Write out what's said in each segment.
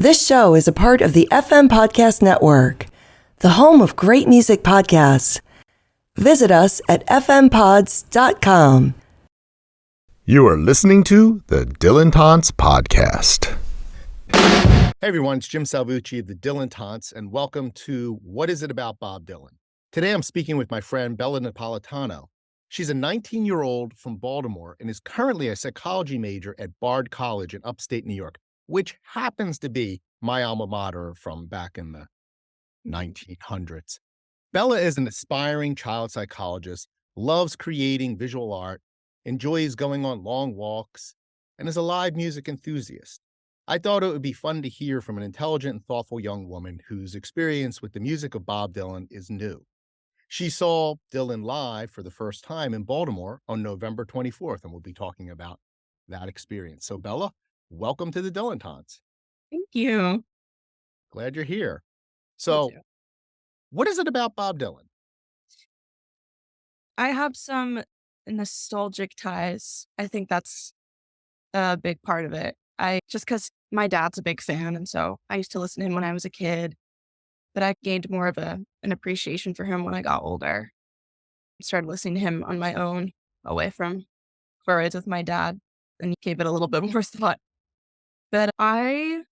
This show is a part of the FM Podcast Network, the home of great music podcasts. Visit us at fmpods.com. You are listening to the Dilettantes Podcast. Hey everyone, it's Jim Salvucci of the Dilettantes, and welcome to What Is It About Bob Dylan? Today I'm speaking with my friend Bella Napolitano. She's a 19-year-old from Baltimore and is currently a psychology major at Bard College in upstate New York, which happens to be my alma mater from back in the 1900s. Bella is an aspiring child psychologist, loves creating visual art, enjoys going on long walks, and is a live music enthusiast. I thought it would be fun to hear from an intelligent and thoughtful young woman whose experience with the music of Bob Dylan is new. She saw Dylan live for the first time in Baltimore on November 24th, and we'll be talking about that experience. So Bella, welcome to the Dilettantes. Thank you. Glad you're here. So what is it about Bob Dylan? I have some nostalgic ties. I think that's a big part of it. Just because my dad's a big fan, and so I used to listen to him when I was a kid, but I gained more of an appreciation for him when I got older. I started listening to him on my own, away from where I was with my dad, and he gave it a little bit more thought. But I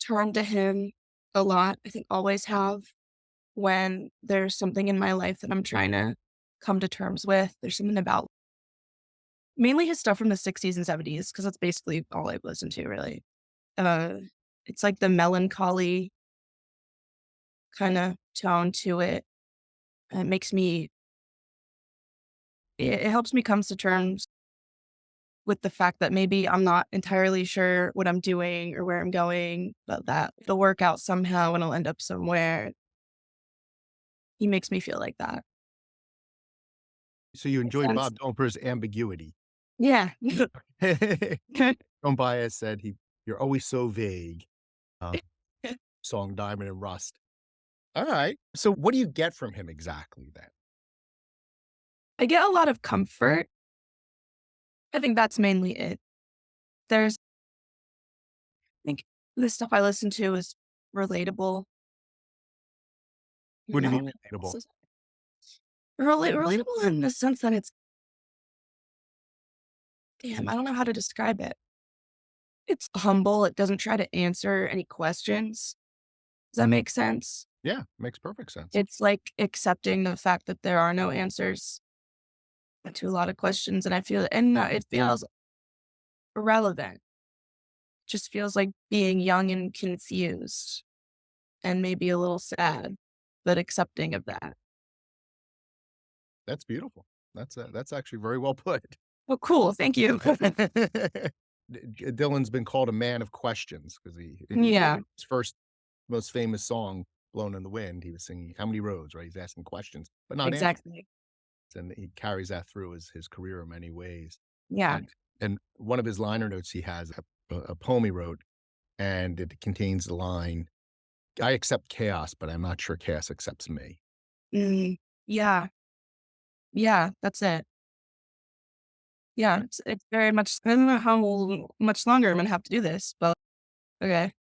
turned to him a lot. I think always have, when there's something in my life that I'm trying to come to terms with. There's something about mainly his stuff from the 60s and 70s, because that's basically all I've listened to, really. It's like the melancholy kind of tone to it. It makes me, it helps me come to terms with the fact that maybe I'm not entirely sure what I'm doing or where I'm going, but that it'll work out somehow and I'll end up somewhere. He makes me feel like that. So you enjoyed Bob Dylan for his ambiguity. Yeah. John Baez said, "You're always so vague." Song Diamond and Rust. All right. So what do you get from him exactly then? I get a lot of comfort. I think that's mainly it. I think the stuff I listen to is relatable. What do you mean No, relatable? Relatable in the sense that it's, I don't know how to describe it. It's humble. It doesn't try to answer any questions. Does that make sense? Yeah, makes perfect sense. It's like accepting the fact that there are no answers to a lot of questions. And it feels irrelevant. Just feels like being young and confused and maybe a little sad, but accepting of that. That's beautiful. That's actually very well put. Well, cool. Thank you. Dylan's been called a man of questions because Yeah. his first most famous song, "Blown in the Wind," he was singing how many roads, right? He's asking questions, but not answers. Exactly. And he carries that through his career in many ways. Yeah. And one of his liner notes, he has a poem he wrote, and it contains the line, "I accept chaos, but I'm not sure chaos accepts me." Yeah. Yeah. That's it. Yeah. It's very much, I don't know how much longer I'm going to have to do this, but okay.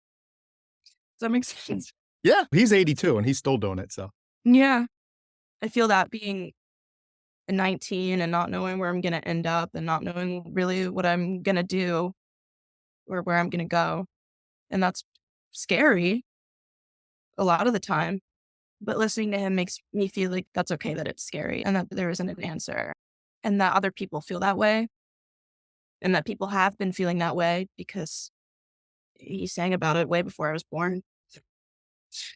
Does that make sense? Yeah, he's 82 and he's still doing it. So Yeah. I feel that being 19 and not knowing where I'm going to end up and not knowing really what I'm going to do or where I'm going to go. And that's scary a lot of the time. But listening to him makes me feel like that's okay, that it's scary and that there isn't an answer and that other people feel that way and that people have been feeling that way because he sang about it way before I was born.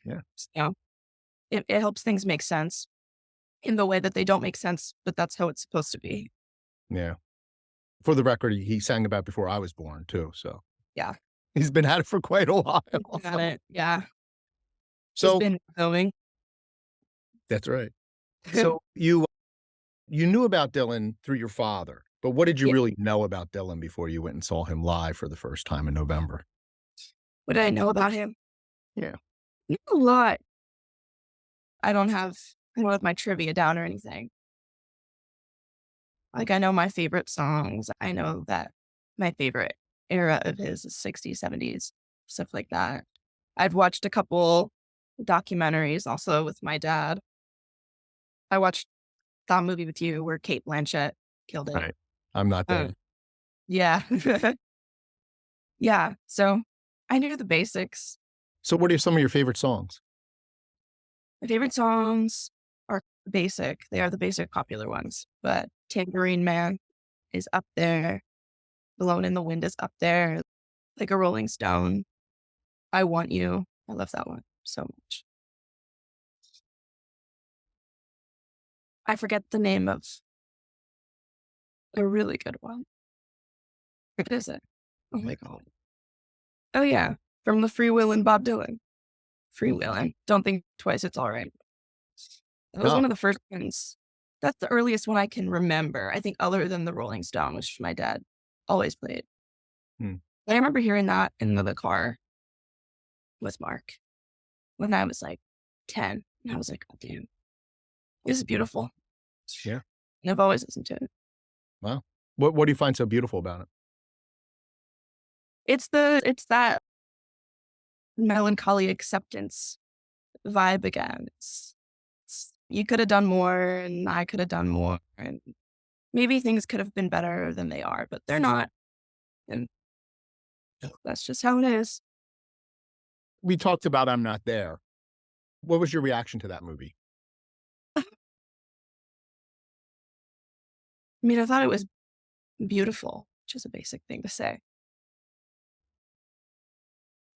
yeah, So it helps things make sense in the way that they don't make sense, but that's how it's supposed to be. yeah. For the record, he sang about before I was born too. So Yeah. he's been at it for quite a while. Got it. Yeah. So It's been going. that's right. So you knew about Dylan through your father, but what did you Yeah. really know about Dylan before you went and saw him live for the first time in November? What did I know about him? Yeah. Not a lot. I don't have my trivia down or anything. Like, I know my favorite songs. I know that my favorite era of his is 60s, 70s. stuff like that. I've watched a couple documentaries also with my dad. I watched that movie with you where Kate Blanchett killed it. Right. I'm not there. Yeah. Yeah. So I knew the basics. So what are some of your favorite songs? My favorite songs are basic. They are the basic popular ones. But Tambourine Man is up there. Blowin' in the Wind is up there. Like a Rolling Stone. I Want You. I love that one so much. I forget the name of a really good one. What is it? Oh my God. Oh yeah. From the Freewheelin' Bob Dylan. Freewheelin'. Don't think twice, it's all right. That was No. one of the first ones. That's the earliest one I can remember. I think other than the Rolling Stone, which my dad always played. Hmm. I remember hearing that in the car with Mark when I was like 10. And I was like, oh, damn, this is beautiful. Yeah. And I've always listened to it. Wow. What do you find so beautiful about it? It's that melancholy acceptance vibe again. You could have done more and I could have done more and maybe things could have been better than they are, but they're not. And that's just how it is. We talked about I'm Not There. What was your reaction to that movie? I mean, I thought it was beautiful, which is a basic thing to say.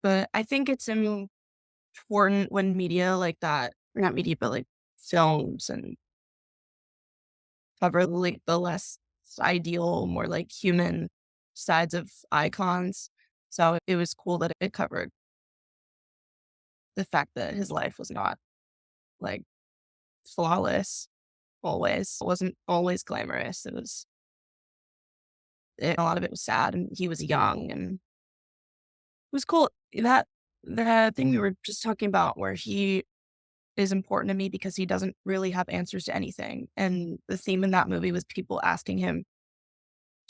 But I think it's important when media like that, or not media, but like films and cover like the less ideal, more like human sides of icons. So it was cool that it covered the fact that his life was not like flawless always. It wasn't always glamorous. A lot of it was sad and he was young and it was cool. That the thing we were just talking about where he is important to me because he doesn't really have answers to anything. And the theme in that movie was people asking him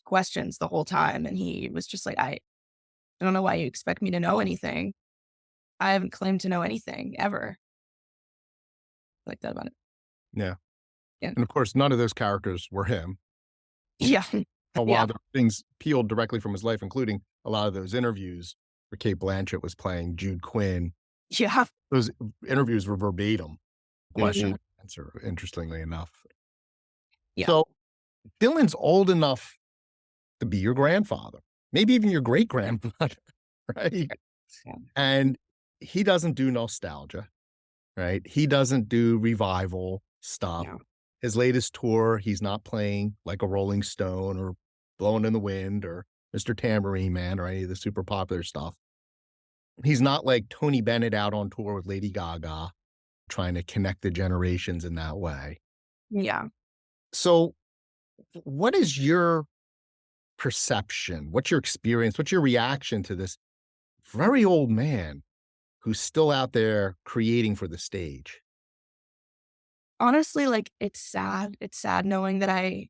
questions the whole time. And he was just like, I don't know why you expect me to know anything. I haven't claimed to know anything ever. I like that about it. Yeah. Yeah. And of course, none of those characters were him. Yeah. A lot Yeah. of things peeled directly from his life, including a lot of those interviews where Kate Blanchett was playing Jude Quinn. Yeah. Those interviews were verbatim, question Mhm. and answer, interestingly enough. Yeah. So Dylan's old enough to be your grandfather, maybe even your great grandfather, right? Yeah. And he doesn't do nostalgia, right? He doesn't do revival stuff. No. His latest tour, he's not playing like a Rolling Stone or Blowing in the Wind or Mr. Tambourine Man or any of the super popular stuff. He's not like Tony Bennett out on tour with Lady Gaga, trying to connect the generations in that way. Yeah. So what is your perception? What's your experience? What's your reaction to this very old man who's still out there creating for the stage? Honestly, like it's sad. It's sad knowing that I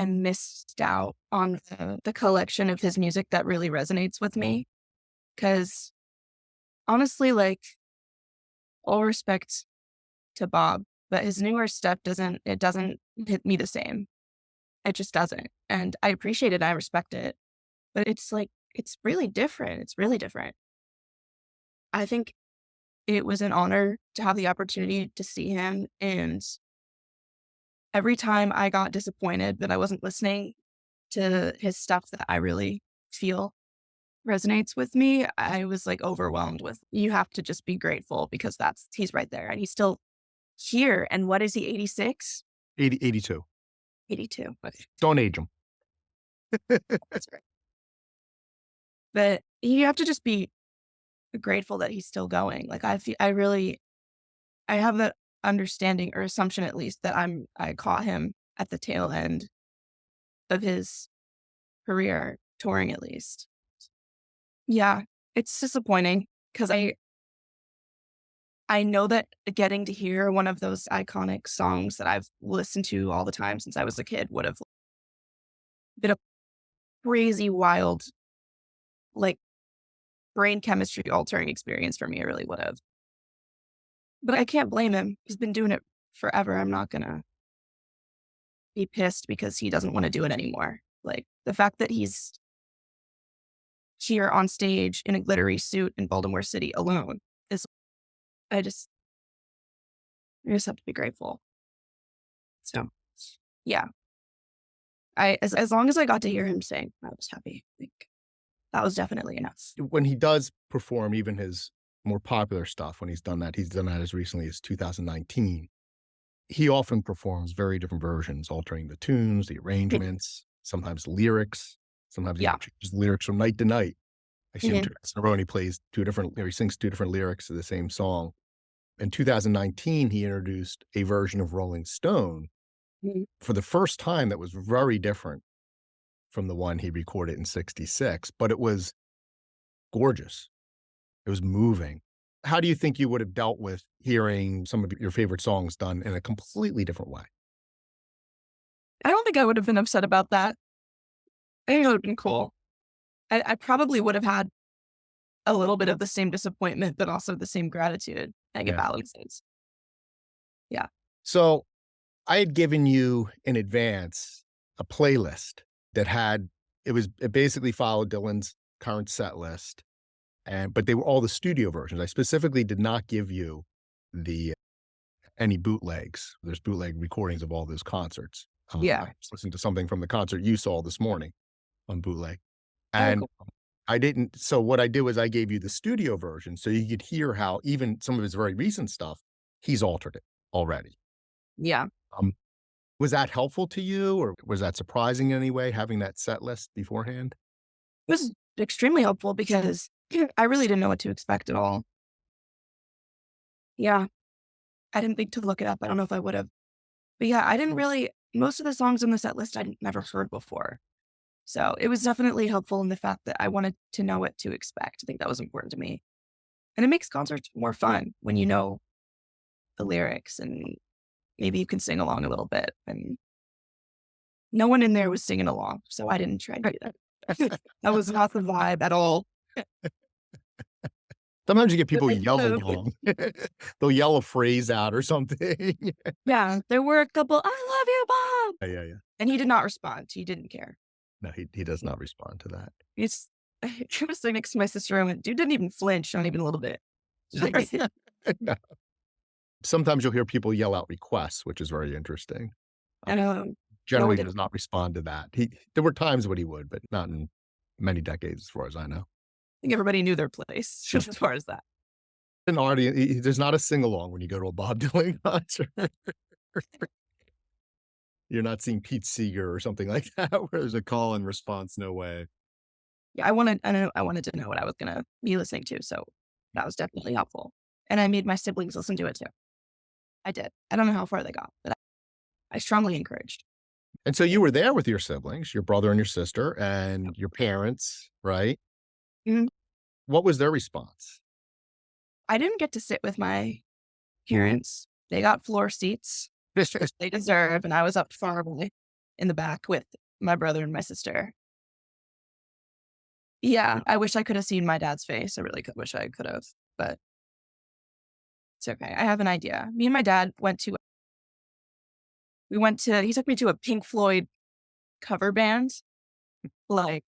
missed out on the collection of his music that really resonates with me. Cause honestly, like all respect to Bob, but his newer stuff doesn't hit me the same. It just doesn't. And I appreciate it. I respect it. But it's like, it's really different. It's really different. I think it was an honor to have the opportunity to see him. And every time I got disappointed that I wasn't listening to his stuff that I really feel resonates with me, I was like overwhelmed with, you have to just be grateful because he's right there and he's still here. And what is he, 86? 82. 82. Don't age him. That's great. But you have to just be grateful that he's still going. Like I have the understanding or assumption at least that I caught him at the tail end of his career, touring at least. Yeah, it's disappointing because I know that getting to hear one of those iconic songs that I've listened to all the time since I was a kid would have been a crazy, wild, like brain chemistry altering experience for me. It really would have. But I can't blame him. He's been doing it forever. I'm not going to be pissed because he doesn't want to do it anymore. Like the fact that he's here on stage in a glittery suit in Baltimore City alone is, I just have to be grateful. So, yeah. As long as I got to hear him sing, I was happy. Like, that was definitely enough. When he does perform even his more popular stuff, when he's done that as recently as 2019, he often performs very different versions, altering the tunes, the arrangements, sometimes lyrics, sometimes he changes lyrics from night to night. I see him twice in a row and he sings two different lyrics to the same song. In 2019, he introduced a version of Rolling Stone for the first time that was very different from the one he recorded in 66, but it was gorgeous. It was moving. How do you think you would have dealt with hearing some of your favorite songs done in a completely different way? I don't think I would have been upset about that. I think it would have been cool. I probably would have had a little bit of the same disappointment, but also the same gratitude. I think it balances. Yeah. So I had given you in advance a playlist that it basically followed Dylan's current set list, but they were all the studio versions. I specifically did not give you any bootlegs. There's bootleg recordings of all those concerts. I just listened to something from the concert you saw this morning on bootleg. And I didn't. So what I did was I gave you the studio version so you could hear how even some of his very recent stuff, he's altered it already. Yeah. Was that helpful to you, or was that surprising in any way, having that set list beforehand? It was extremely helpful because I really didn't know what to expect at all. Yeah. I didn't think to look it up. I don't know if I would have. But yeah, I didn't really, most of the songs on the set list I'd never heard before. So it was definitely helpful in the fact that I wanted to know what to expect. I think that was important to me. And it makes concerts more fun when you know the lyrics and maybe you can sing along a little bit. And no one in there was singing along, so I didn't try to do that. That was not the vibe at all. Sometimes you get people yelling along. They'll yell a phrase out or something. Yeah, there were a couple, "I love you, Bob." Yeah. And he did not respond. He didn't care. No, he does not respond to that. He was sitting next to my sister and went, dude didn't even flinch, not even a little bit. No. Sometimes you'll hear people yell out requests, which is very interesting. And Generally does not respond to that. There were times when he would, but not in many decades, as far as I know. I think everybody knew their place as far as that. An audience, there's not a sing-along when you go to a Bob Dylan concert. You're not seeing Pete Seeger or something like that, where there's a call and response, no way. Yeah, I wanted to know what I was going to be listening to, so that was definitely helpful. And I made my siblings listen to it too. I did. I don't know how far they got, but I strongly encouraged. And so you were there with your siblings, your brother and your sister, and your parents, right? Mhm. What was their response? I didn't get to sit with my parents. They got floor seats, which they deserve, and I was up far away in the back with my brother and my sister. Yeah, I wish I could have seen my dad's face. I really wish I could have, but it's okay. I have an idea. Me and my dad he took me to a Pink Floyd cover band like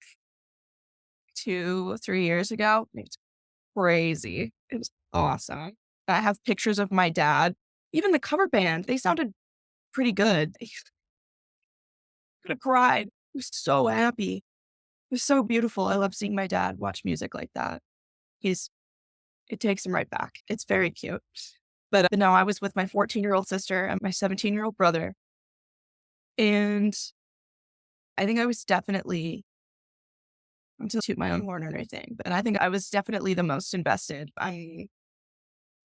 2-3 years ago. It's crazy. It was awesome. I have pictures of my dad. Even the cover band, they sounded pretty good. I could have cried. I was so happy. It was so beautiful. I love seeing my dad watch music like that. It takes him right back. It's very cute. But no, I was with my 14-year-old sister and my 17-year-old brother. And I think I was definitely, I'm to toot my own horn or anything, but I think I was definitely the most invested. I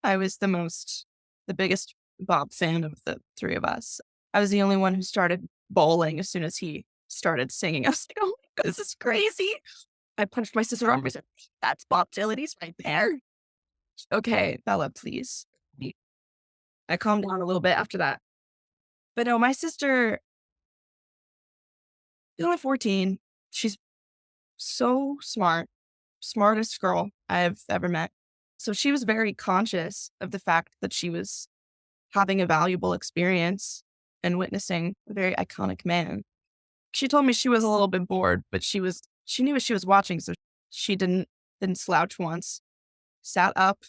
was the biggest Bob fan of the three of us. I was the only one who started bawling as soon as he started singing. I was like, oh my God, this is crazy. I punched my sister on. I said, that's Bob Dylan. He's right there. Okay, Bella, please. I calmed down a little bit after that. But no, my sister, she's only 14. She's so smart. smartest girl I've ever met. So she was very conscious of the fact that she was having a valuable experience and witnessing a very iconic man. She told me she was a little bit bored, but she knew what she was watching, so she didn't slouch once. Sat up,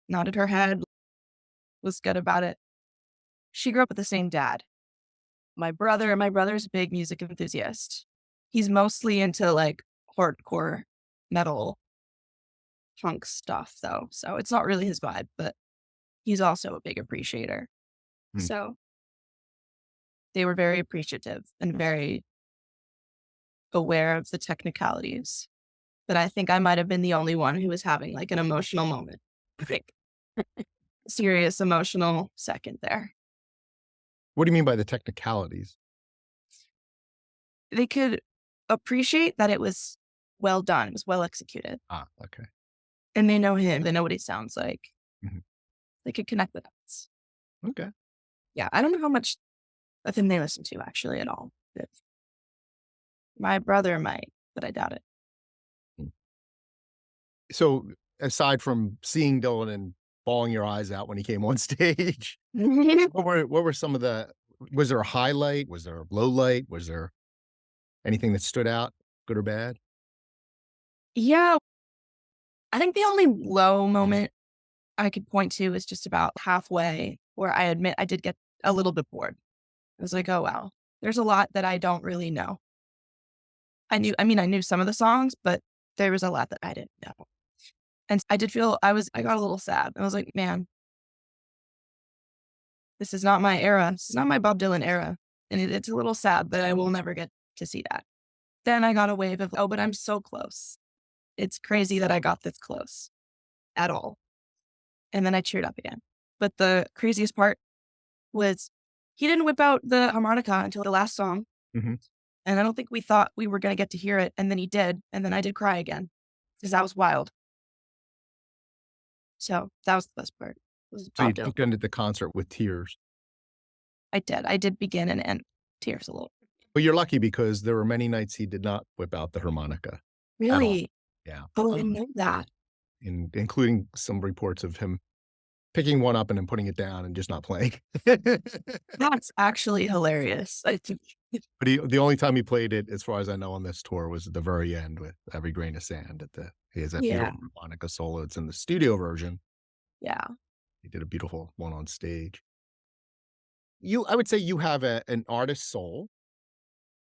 nodded her head, was good about it. She grew up with the same dad. My brother's a big music enthusiast. He's mostly into like hardcore metal punk stuff though. So it's not really his vibe, but he's also a big appreciator. Hmm. So they were very appreciative and very aware of the technicalities. But I think I might have been the only one who was having like an emotional moment. I think serious emotional second there. What do you mean by the technicalities? They could appreciate that it was well done. It was well executed. Okay. And they know him. They know what he sounds like. Mhm. They could connect with us. Okay. Yeah. I don't know how much of him they listen to actually at all. My brother might, but I doubt it. So aside from seeing Dylan and bawling your eyes out when he came on stage, what were some of was there a highlight? Was there a low light? Was there anything that stood out, good or bad? Yeah. I think the only low moment I could point to is just about halfway where I admit I did get a little bit bored. I was like, oh, wow, there's a lot that I don't really know. I knew some of the songs, but there was a lot that I didn't know. And I did feel I got a little sad. I was like, man, this is not my era. This is not my Bob Dylan era. And it's a little sad that I will never get to see that. Then I got a wave of, oh, but I'm so close. It's crazy that I got this close at all. And then I cheered up again. But the craziest part was he didn't whip out the harmonica until the last song. Mm-hmm. And I don't think we thought we were going to get to hear it. And then he did. And then I did cry again because that was wild. So that was the best part. So you took into the concert with tears. I did. I did begin and end tears a little. But you're lucky because there were many nights he did not whip out the harmonica. Really? Yeah. Oh, I didn't know that. Including some reports of him picking one up and then putting it down and just not playing. That's actually hilarious. I think. But the only time he played it, as far as I know, on this tour was at the very end with Every Grain of Sand. He has that beautiful harmonica solo. It's in the studio version. Yeah. He did a beautiful one on stage. I would say you have an artist soul.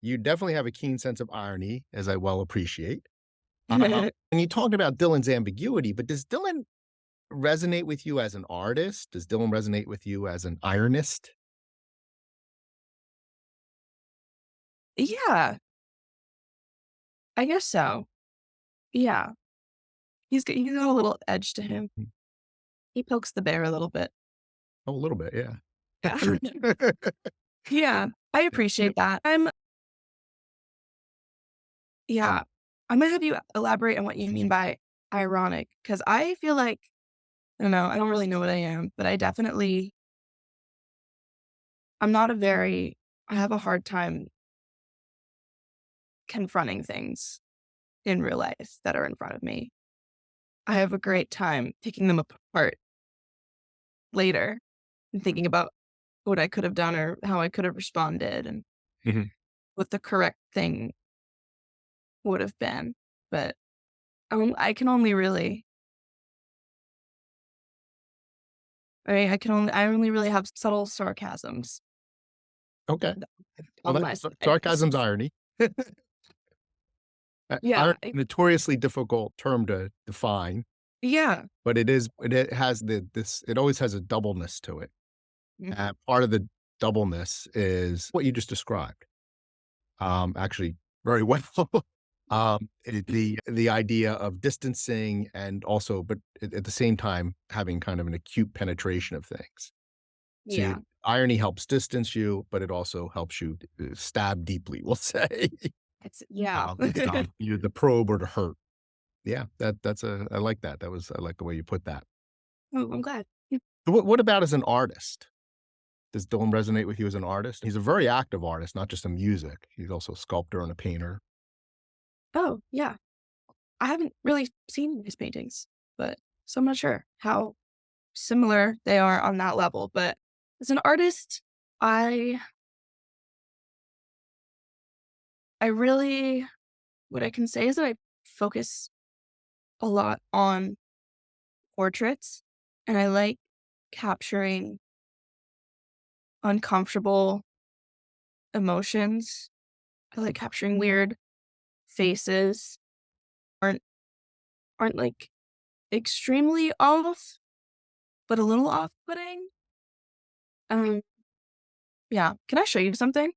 You definitely have a keen sense of irony, as I well appreciate. And you talked about Dylan's ambiguity, but does Dylan resonate with you as an artist? Does Dylan resonate with you as an ironist? Yeah. I guess so. Yeah. He's got a little edge to him. He pokes the bear a little bit. Oh, a little bit, yeah. Yeah. Yeah. I appreciate that. I'm gonna have you elaborate on what you mean by ironic, because I feel like, I don't know, I don't really know what I am, but I have a hard time confronting things in real life that are in front of me. I have a great time picking them apart later and thinking about what I could have done or how I could have responded and Mhm. what the correct thing would have been. But I can only really, I only really have subtle sarcasms Okay. on Well, my that's side. sarcasm's irony. Yeah. Irony, notoriously difficult term to define, Yeah. but it has it always has a doubleness to it. Mhm. Part of the doubleness is what you just described. Actually, very well. The idea of distancing and also, but at the same time, having kind of an acute penetration of things. So Yeah. irony helps distance you, but it also helps you stab deeply, we'll say. Yeah. You the probe or to hurt. Yeah, I like that. I like the way you put that. Oh, I'm glad. So what about as an artist? Does Dylan resonate with you as an artist? He's a very active artist, not just in music. He's also a sculptor and a painter. Oh, yeah. I haven't really seen his paintings, but so I'm not sure how similar they are on that level. But as an artist, I I really what I can say is that I focus a lot on portraits, and I like capturing uncomfortable emotions. I like capturing weird faces aren't aren't like extremely off, but a little off-putting. Um, yeah. Can I show you something?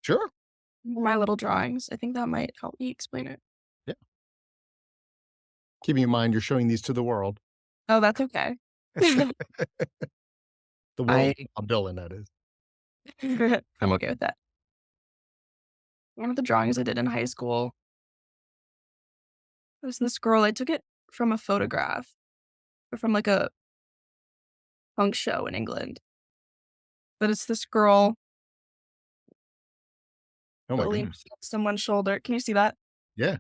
Sure. My little drawings. I think that might help me explain it. Yeah. Keeping in mind you're showing these to the world. Oh, that's okay. The world I of Bob Dylan, that is. I'm okay with that. One of the drawings I did in high school was this girl. I took it from a photograph or from like a punk show in England. But it's this girl Oh my leaning goodness. on someone's shoulder. Can you see that? Yeah,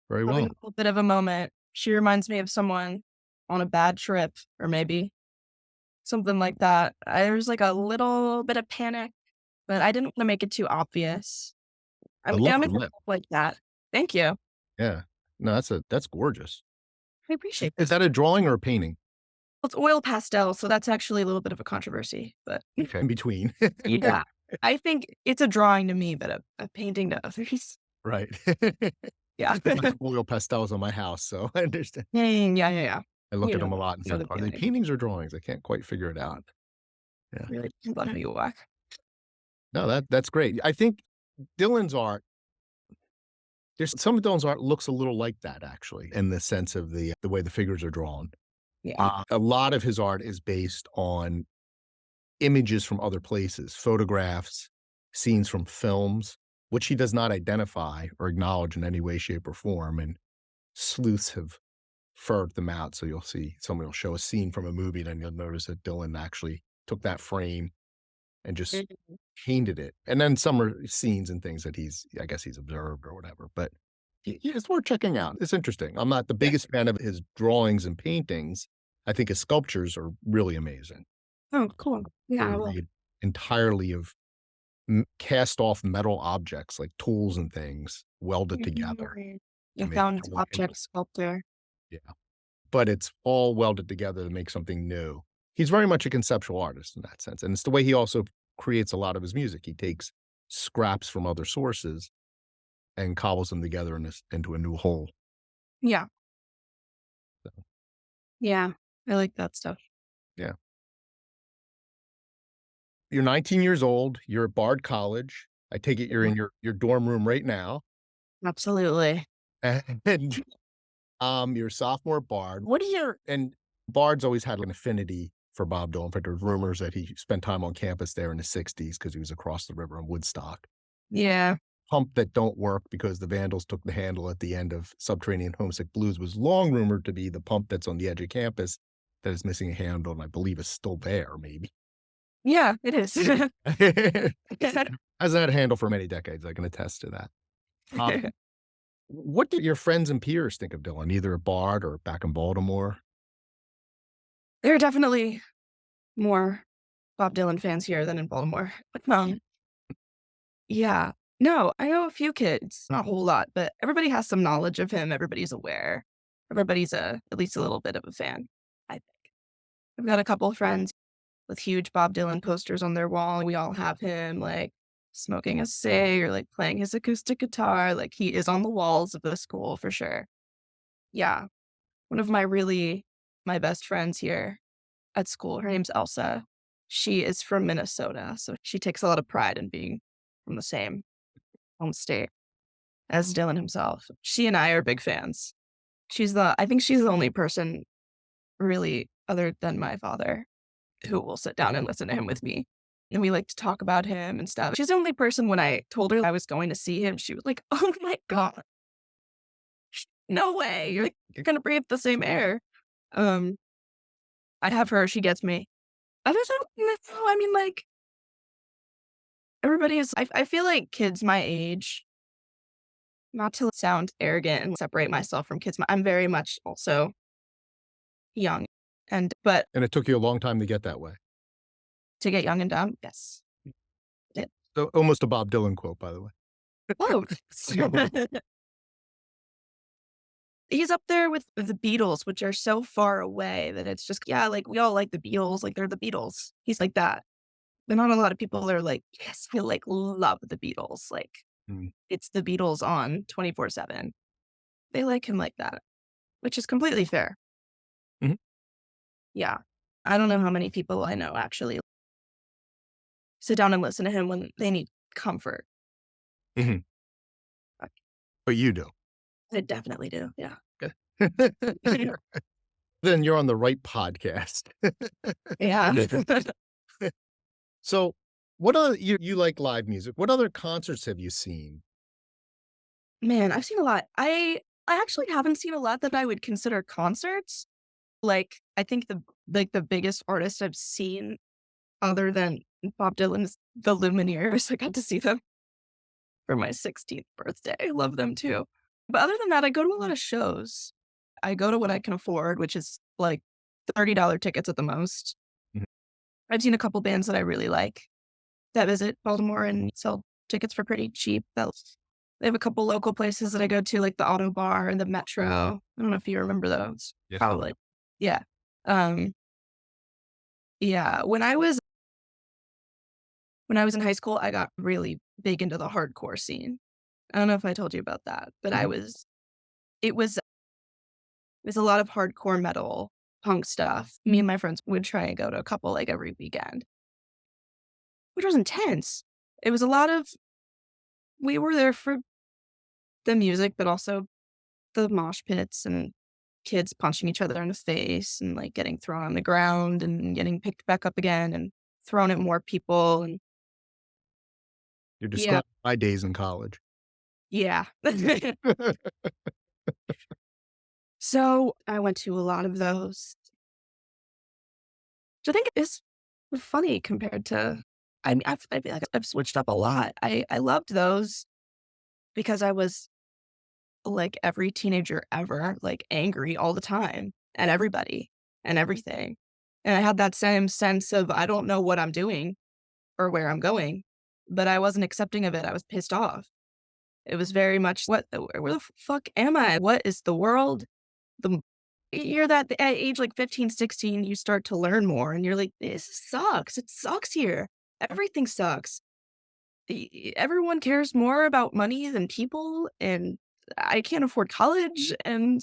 very Having well. a little bit of a moment. She reminds me of someone on a bad trip, or maybe something like that. There was like a little bit of panic, but I didn't want to make it too obvious. I I'm love the gonna lip. like that. Thank you. Yeah. No, that's gorgeous. I appreciate Is it. that a drawing or a painting? Well, it's oil pastel, so that's actually a little bit of a controversy, but Okay, in between. yeah. I think it's a drawing to me, but a painting to others. Right. Yeah. Like oil pastels on my house, so I understand. Yeah. I look You at them know, a lot and you know think, the "Are they feeling. paintings or drawings?" I can't quite figure it out. Yeah. Really depends on who you are. No, that's great. I think Dylan's art there's some of Dylan's art looks a little like that actually, in the sense of the way the figures are drawn. Yeah. A lot of his art is based on images from other places, photographs, scenes from films, which he does not identify or acknowledge in any way, shape, or form, and sleuths have ferret them out, so you'll see somebody will show a scene from a movie, then you'll notice that Dylan actually took that frame and just Mhm. painted it, and then some are scenes and things that I guess he's observed or whatever, but it's worth checking out. It's interesting. I'm not the Yeah. biggest fan of his drawings and paintings. I think his sculptures are really amazing. Oh, cool. Yeah, I They're will. made entirely of cast off metal objects like tools and things welded together Mhm. to I make found really object sculptor. yeah, but it's all welded together to make something new. He's very much a conceptual artist in that sense, and it's the way he also creates a lot of his music. He takes scraps from other sources and cobbles them together into a new whole. Yeah. So, Yeah. I like that stuff. yeah. You're 19 years old, you're at Bard College. I take it you're Yeah. in your dorm room right now, Absolutely. and, you're a sophomore at Bard. What do you and Bard's always had an affinity for Bob Dylan. In fact, there's rumors that he spent time on campus there in the '60s because he was across the river in Woodstock. Yeah. Pump that don't work because the Vandals took the handle at the end of Subterranean Homesick Blues was long rumored to be the pump that's on the edge of campus that is missing a handle, and I believe is still there, maybe. Yeah, it is. Hasn't had a handle for many decades, I can attest to that. What do your friends and peers think of Dylan, either at Bard or back in Baltimore? There are definitely more Bob Dylan fans here than in Baltimore. But, yeah. No, I know a few kids, not a whole lot, but everybody has some knowledge of him. Everybody's aware. Everybody's at least a little bit of a fan, I think. I've got a couple of friends with huge Bob Dylan posters on their wall. We all have him like smoking a cig or like playing his acoustic guitar. Like he is on the walls of the school for sure. Yeah. One of my best friends here at school, her name's Elsa. She is from Minnesota. So she takes a lot of pride in being from the same home state as Dylan himself. She and I are big fans. I think she's the only person really other than my father who will sit down and listen to him with me. And we like to talk about him and stuff. She's the only person when I told her I was going to see him, she was like, "Oh my God, no way. You're gonna breathe the same air." Um, I have her, she gets me. Other than that, no, I mean, like, everybody is I feel like kids my age not to sound arrogant and separate myself from kids, I'm very much also young. But And it took you a long time to get that way. to get young and dumb, yes. It, So almost a Bob Dylan quote, by the way. oh, he's up there with the Beatles, which are so far away that it's just, yeah, like we all like the Beatles, like they're the Beatles. He's like that. But not a lot of people are like, yes, I like love the Beatles. Like Mm. it's the Beatles on 24/7. They like him like that, which is completely fair. Mhm. Yeah. I don't know how many people I know actually sit down and listen to him when they need comfort. Mhm. But you do. I definitely do. Yeah. Then you're on the right podcast. Yeah. So what other you like live music. What other concerts have you seen? Man, I've seen a lot. I actually haven't seen a lot that I would consider concerts. Like, I think the biggest artist I've seen other than Bob Dylan's the Lumineers. I got to see them for my 16th birthday. I love them too. But other than that, I go to a lot of shows. I go to what I can afford, which is like $30 tickets at the most. Mhm. I've seen a couple bands that I really like that visit Baltimore and sell tickets for pretty cheap. They have a couple local places that I go to, like the Auto Bar and the Metro. I don't know if you remember those. Yes. Probably. Yeah. Um, yeah. When I was in high school, I got really big into the hardcore scene. I don't know if I told you about that, but Mhm. it was a lot of hardcore metal, punk stuff. Me and my friends would try and go to a couple like every weekend, which was intense. It was a lot of we were there for the music, but also the mosh pits and kids punching each other in the face and like getting thrown on the ground and getting picked back up again and thrown at more people. And You're yeah, describing my days in college. yeah. So I went to a lot of those, which I think is funny compared to, I mean, I feel like I've switched up a lot. I loved those because I was like every teenager ever, like angry all the time at everybody and everything. And I had that same sense of, I don't know what I'm doing or where I'm going, but I wasn't accepting of it. I was pissed off. It was very much, where the fuck am I? What is the world? The You're that at age like 15, 16, you start to learn more and you're like, this sucks. It sucks here. Everything sucks. Everyone cares more about money than people, and I can't afford college, and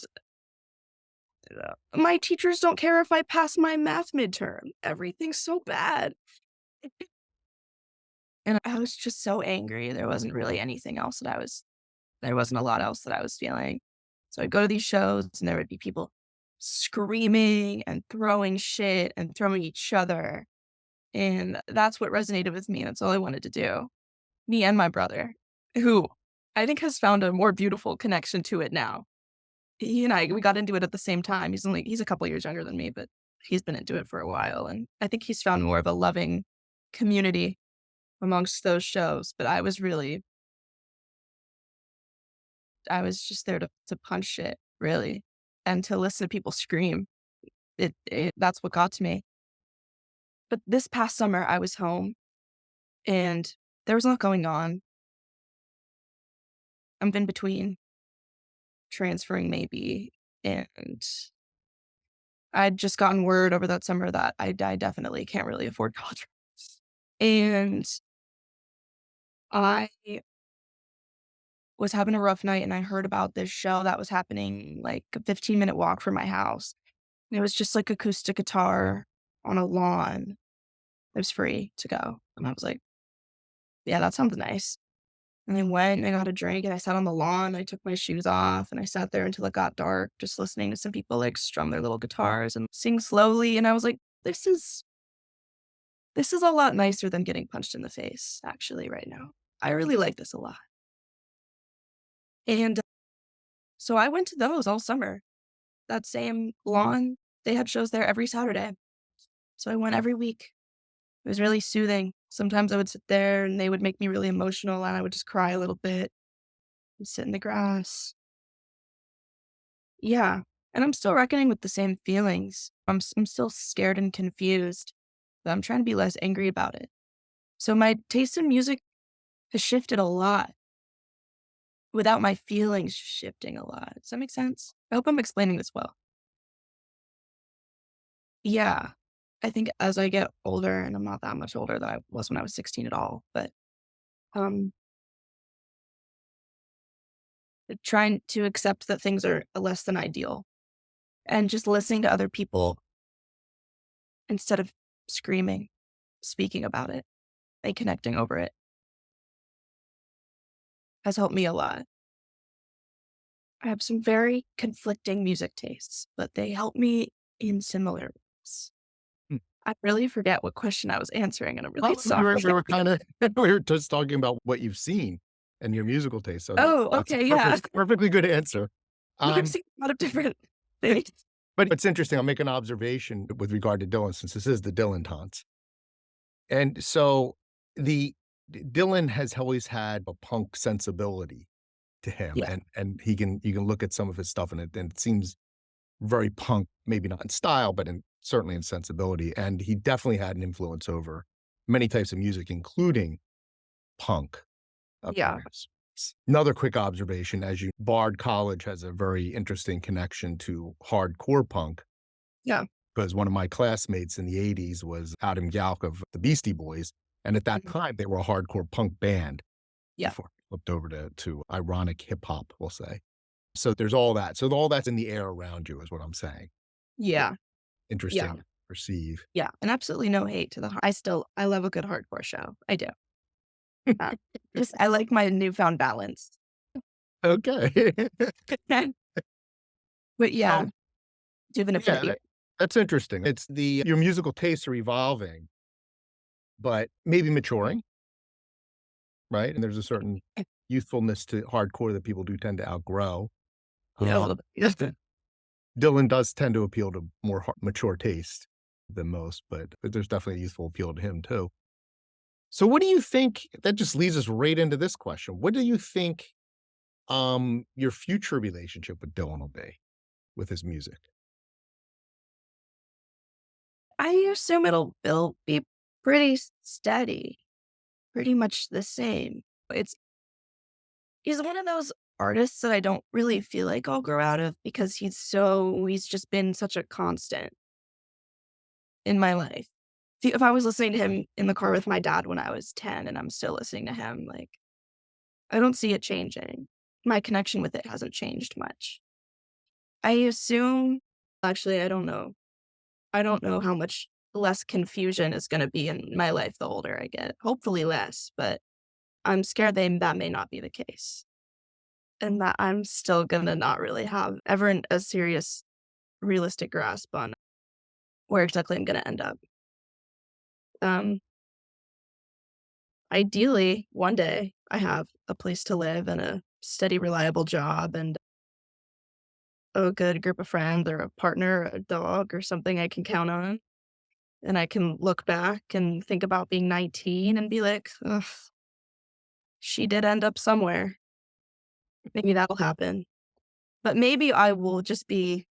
my teachers don't care if I pass my math midterm. Everything's so bad. And I was just so angry. There wasn't really anything else there wasn't a lot else that I was feeling. So I'd go to these shows and there would be people screaming and throwing shit and throwing each other. And that's what resonated with me. That's all I wanted to do. Me and my brother, who I think has found a more beautiful connection to it now. He and we got into it at the same time. He's a couple years younger than me, but he's been into it for a while. And I think he's found more of a loving community amongst those shows. But I was just there to punch shit, really, and to listen to people scream. That's what got to me. But this past summer, I was home and there was a lot going on. I'm in between transferring, maybe, and I'd just gotten word over that summer that I definitely can't really afford college. And I was having a rough night and I heard about this show that was happening like a 15-minute walk from my house. And it was just like acoustic guitar on a lawn. It was free to go. And I was like, yeah, that sounds nice. And I went and I got a drink and I sat on the lawn. I took my shoes off and I sat there until it got dark, just listening to some people like strum their little guitars and sing slowly. And I was like, this is a lot nicer than getting punched in the face, actually, right now. I really like this a lot. And so I went to those all summer. That same lawn, they had shows there every Saturday. So I went every week. It was really soothing. Sometimes I would sit there and they would make me really emotional and I would just cry a little bit. sit in the grass. Yeah. And I'm still reckoning with the same feelings. I'm still scared and confused, but I'm trying to be less angry about it. So my taste in music has shifted a lot without my feelings shifting a lot. Does that make sense? I hope I'm explaining this well. Yeah. I think as I get older, and I'm not that much older than I was when I was 16 at all, but um, trying to accept that things are less than ideal and just listening to other people instead of screaming, speaking about it and connecting over it has helped me a lot. I have some very conflicting music tastes, but they help me in similar ways. Hmm. I really forget what question I was answering, and I'm really Well, sorry. we were kind of we were just talking about what you've seen and your musical taste. So Oh, that's a okay, yeah. perfectly good answer. I've Um, seen a lot of different things. but it's interesting. I'll make an observation with regard to Dylan, since this is the Dylan Taunts. And so the Dylan has always had a punk sensibility to him, Yeah, and you can look at some of his stuff, and it seems very punk, maybe not in style, but certainly in sensibility. And he definitely had an influence over many types of music, including punk. yeah, Perhaps. Another quick observation: Bard College has a very interesting connection to hardcore punk, yeah. because one of my classmates in the '80s was Adam Yauch of the Beastie Boys, and at that Mhm. time they were a hardcore punk band Yeah, before it flipped over to ironic hip hop, we'll say. So there's all that. So all that's in the air around you is what I'm saying. yeah, yeah, Interesting to perceive. yeah, and absolutely no hate to the I love a good hardcore show. I do. Uh, just I like my newfound balance. Okay. But yeah, Um, do you have an yeah, affinity? that's interesting. It's your musical tastes are evolving, but maybe maturing, right? And there's a certain youthfulness to hardcore that people do tend to outgrow. Yeah, a Um, little bit. Yes, then. Dylan does tend to appeal to more mature taste than most, but there's definitely a youthful appeal to him too. So what do you think, that just leads us right into this question. What do you think your future relationship with Dylan will be with his music? I assume it'll be pretty steady, pretty much the same. It's He's one of those artists that I don't really feel like I'll grow out of because he's just been such a constant in my life. If I was listening to him in the car with my dad when I was 10 and I'm still listening to him, like, I don't see it changing. My connection with it hasn't changed much. I assume actually, I don't know. I don't know how much less confusion is gonna be in my life the older I get. Hopefully less, but I'm scared that may not be the case, and that I'm still gonna not really have ever a serious, realistic grasp on where exactly I'm gonna end up. Um, Ideally, one day, I have a place to live and a steady, reliable job and a good group of friends or a partner, a dog, or something I can count on. And I can look back and think about being 19 and be like, "Ugh, she did end up somewhere. Maybe that'll happen." But maybe I will just be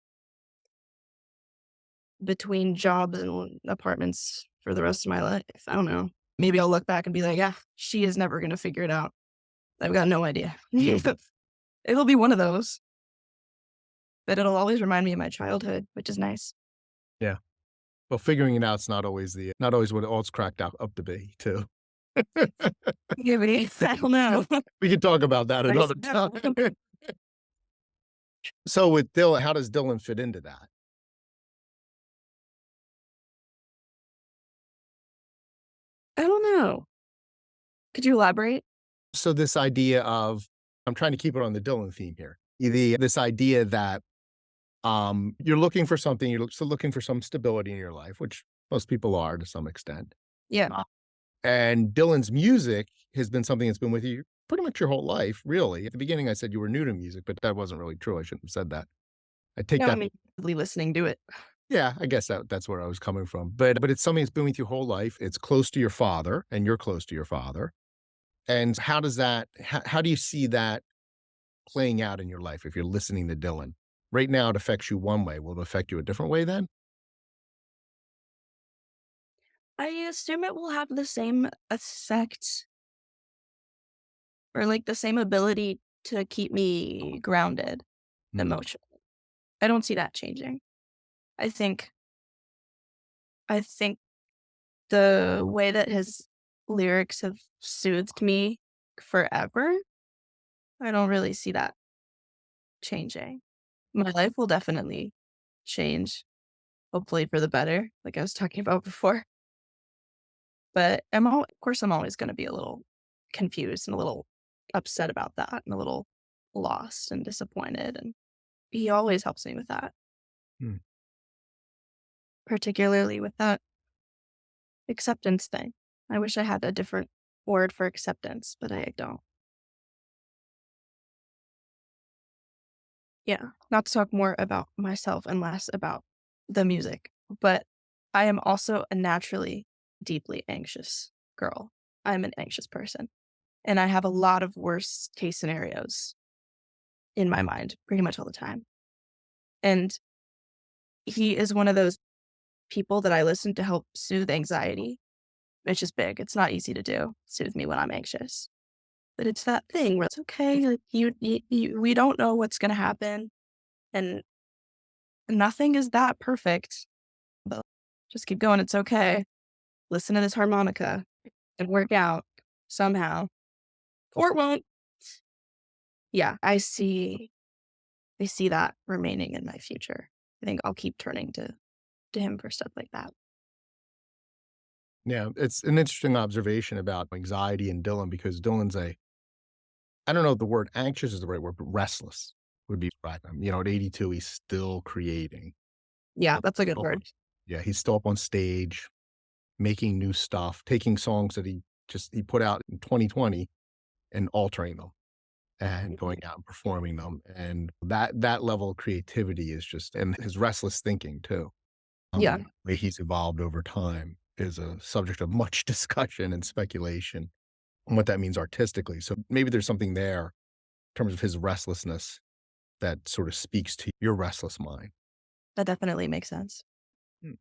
between jobs and apartments for the rest of my life. I don't know. Maybe I'll look back and be like, "Yeah, she is never gonna figure it out. I've got no idea." It'll be one of those, but it'll always remind me of my childhood, which is nice. Yeah. Well, figuring it out's not always what all it's cracked out up to be too. Maybe. I don't know. We could talk about that Nice. another time. So with Dylan, how does Dylan fit into that? I don't know. Could you elaborate? So this idea of, I'm trying to keep it on the Dylan theme here. This idea that you're looking for something, you're still looking for some stability in your life, which most people are to some extent. Yeah. And Dylan's music has been something that's been with you pretty much your whole life, really. At the beginning, I said you were new to music, but that wasn't really true. I shouldn't have said that. I take No, I that. mean, listening to it. Yeah, I guess that's where I was coming from. But it's something that's been with you your whole life. It's close to your father, and you're close to your father. And how does that? How do you see that playing out in your life if you're listening to Dylan? Right now, it affects you one way. Will it affect you a different way then? I assume it will have the same effect or like the same ability to keep me grounded Mm. emotionally. I don't see that changing. I think I think the way that his lyrics have soothed me forever, I don't really see that changing. My life will definitely change, hopefully for the better, like I was talking about before. But of course, I'm always going to be a little confused and a little upset about that and a little lost and disappointed. And he always helps me with that, Mm. particularly with that acceptance thing. I wish I had a different word for acceptance, but I don't. Yeah. Not to talk more about myself and less about the music, but I am also a naturally deeply anxious girl. I'm an anxious person. And I have a lot of worst case scenarios in my mind pretty much all the time. And he is one of those people that I listen to help soothe anxiety, which is big. It's not easy to do, soothe me when I'm anxious. But it's that thing where it's okay. Like we don't know what's going to happen. And nothing is that perfect. But just keep going. It's okay. Listen to this harmonica and work out somehow. Or it won't. Yeah, I see that remaining in my future. I think I'll keep turning to him for stuff like that. Yeah, it's an interesting observation about anxiety and Dylan because Dylan's I don't know if the word anxious is the right word, but restless would be right. At 82, he's still creating. Yeah, that's a good Still word. Yeah, he's still up on stage, making new stuff, taking songs that he put out in 2020 and altering them and going out and performing them. And that level of creativity is just, and his restless thinking too. Yeah. The way he's evolved over time is a subject of much discussion and speculation on what that means artistically. So maybe there's something there in terms of his restlessness that sort of speaks to your restless mind. That definitely makes sense. Hmm.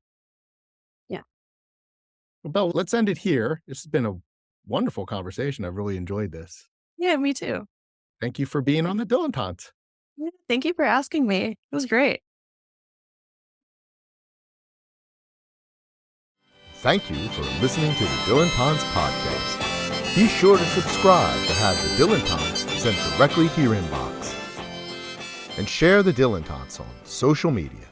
Yeah. Well, Belle, let's end it here. This has been a wonderful conversation. I've really enjoyed this. Yeah, me too. Thank you for being on the Dilettantes. Yeah, thank you for asking me. It was great. Thank you for listening to the Dilettantes podcast. Be sure to subscribe to have the Dilettantes sent directly to your inbox. And share the Dilettantes on social media.